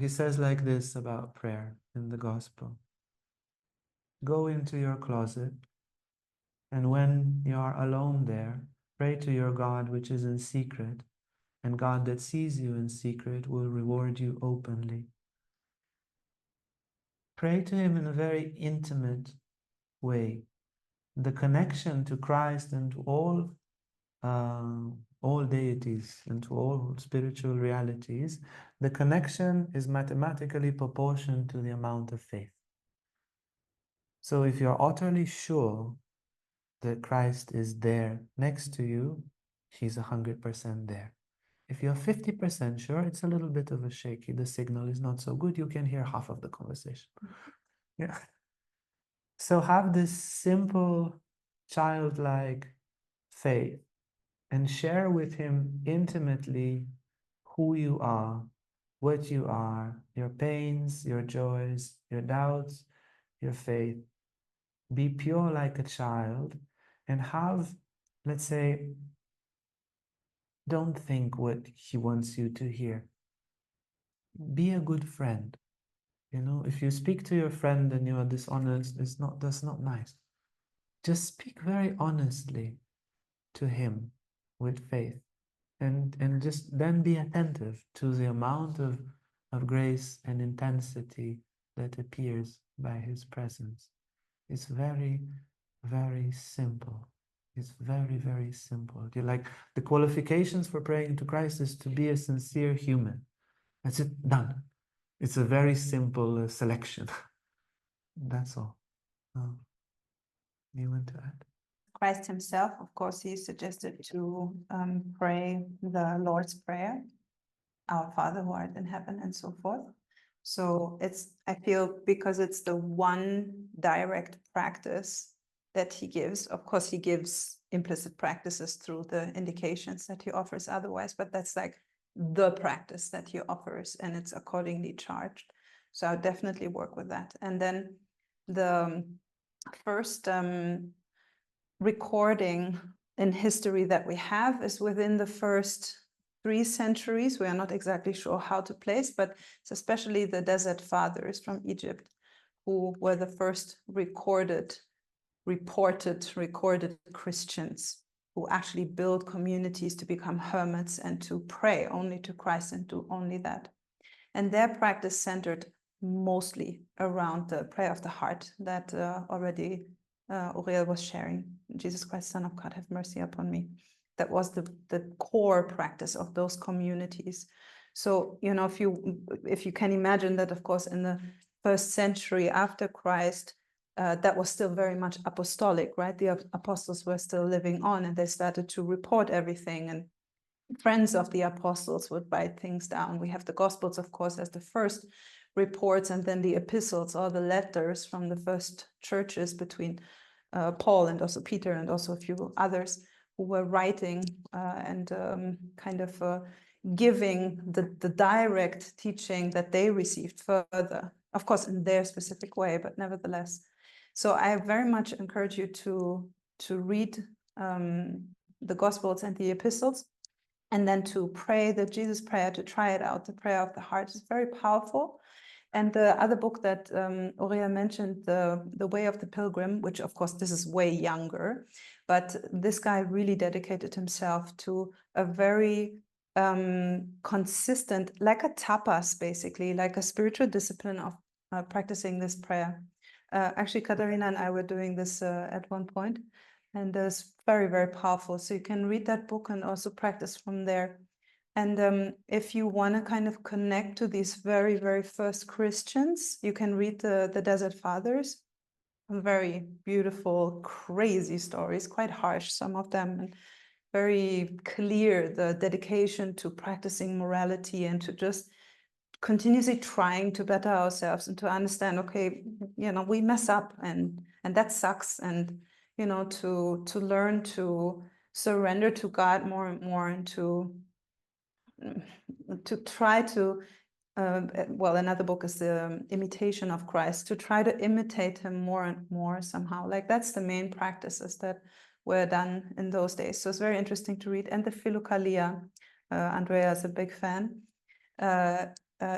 He says like this about prayer in the Gospel. Go into your closet, and when you are alone there, pray to your God which is in secret, and God that sees you in secret will reward you openly. Pray to him in a very intimate way. The connection to Christ and to all deities and to all spiritual realities, the connection is mathematically proportional to the amount of faith. So if you're utterly sure that Christ is there next to you, he's 100% there. If you're 50% sure, it's a little bit of a shaky. The signal is not so good. You can hear half of the conversation. Yeah. So have this simple, childlike faith and share with him intimately who you are, what you are, your pains, your joys, your doubts, your faith. Be pure like a child and have, let's say, don't think what he wants you to hear. Be a good friend. You know, if you speak to your friend and you are dishonest, that's not nice. Just speak very honestly to him with faith. And just then be attentive to the amount of grace and intensity that appears by his presence. It's very, very simple. It's very, very simple. You're like, the qualifications for praying to Christ is to be a sincere human. That's it, done. It's a very simple selection. That's all. Oh, you want to add? Christ himself, of course, he suggested to pray the Lord's Prayer, Our Father who art in heaven, and so forth. So I feel, because it's the one direct practice that he gives. Of course, he gives implicit practices through the indications that he offers otherwise, but that's like the practice that he offers, and it's accordingly charged. So I'll definitely work with that. And then the first recording in history that we have is within the first 3 centuries. We are not exactly sure how to place, but it's especially the Desert Fathers from Egypt who were the first recorded Christians who actually built communities to become hermits and to pray only to Christ and do only that. And their practice centered mostly around the prayer of the heart that already Uriel was sharing. Jesus Christ, Son of God, have mercy upon me. That was the core practice of those communities. So, you know, if you can imagine that, of course, in the first century after Christ, that was still very much apostolic, right? The apostles were still living on, and they started to report everything, and friends of the apostles would write things down. We have the Gospels, of course, as the first reports, and then the epistles, all the letters from the first churches between Paul and also Peter and also a few others who were writing and kind of giving the direct teaching that they received further, of course, in their specific way, but nevertheless. So I very much encourage you to read the Gospels and the epistles, and then to pray the Jesus prayer, to try it out. The prayer of the heart is very powerful. And the other book that Uriel mentioned, the Way of the Pilgrim, which of course this is way younger, but this guy really dedicated himself to a very consistent, like a tapas, basically, like a spiritual discipline of practicing this prayer. Actually, Katarina and I were doing this at one point, and it's very, very powerful. So you can read that book and also practice from there. And if you want to kind of connect to these very, very first Christians, you can read the Desert Fathers. Very beautiful, crazy stories, quite harsh, some of them, and very clear, the dedication to practicing morality and to just continuously trying to better ourselves and to understand, okay, you know, we mess up and that sucks. And, you know, to learn to surrender to God more and more, and to try to, well, another book is the Imitation of Christ, to try to imitate him more and more somehow. Like that's the main practices that were done in those days. So it's very interesting to read. And the Philokalia, Andrea is a big fan.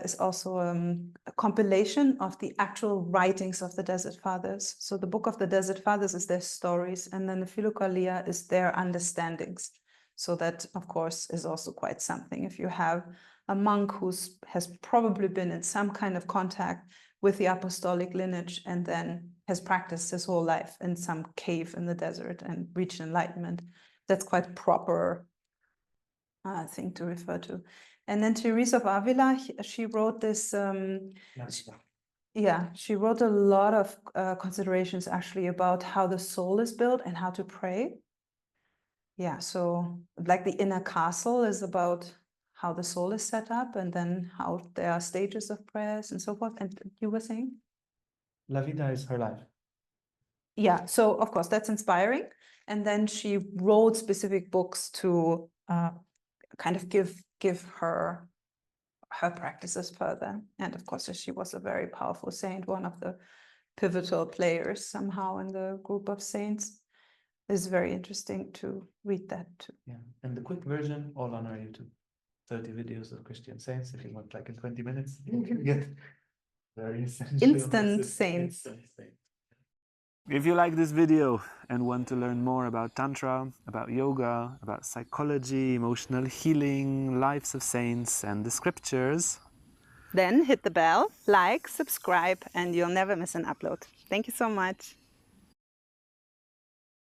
is also a compilation of the actual writings of the Desert Fathers. So the Book of the Desert Fathers is their stories, and then the Philokalia is their understandings. So that, of course, is also quite something. If you have a monk who has probably been in some kind of contact with the apostolic lineage and then has practiced his whole life in some cave in the desert and reached enlightenment, that's quite proper thing to refer to. And then Teresa of Avila, she wrote this, she wrote a lot of considerations actually about how the soul is built and how to pray. Yeah, so like the inner castle is about how the soul is set up, and then how there are stages of prayers and so forth. And you were saying? La vida is her life. Yeah, so of course that's inspiring. And then she wrote specific books to kind of give her practices further. And of course, she was a very powerful saint, one of the pivotal players somehow in the group of saints. It's very interesting to read that too. Yeah, and the quick version, all on our YouTube. 30 videos of Christian saints. If you want, like in 20 minutes, you can get very essential Instant saints. If you like this video and want to learn more about Tantra, about yoga, about psychology, emotional healing, lives of saints, and the scriptures, then hit the bell, like, subscribe, and you'll never miss an upload. Thank you so much.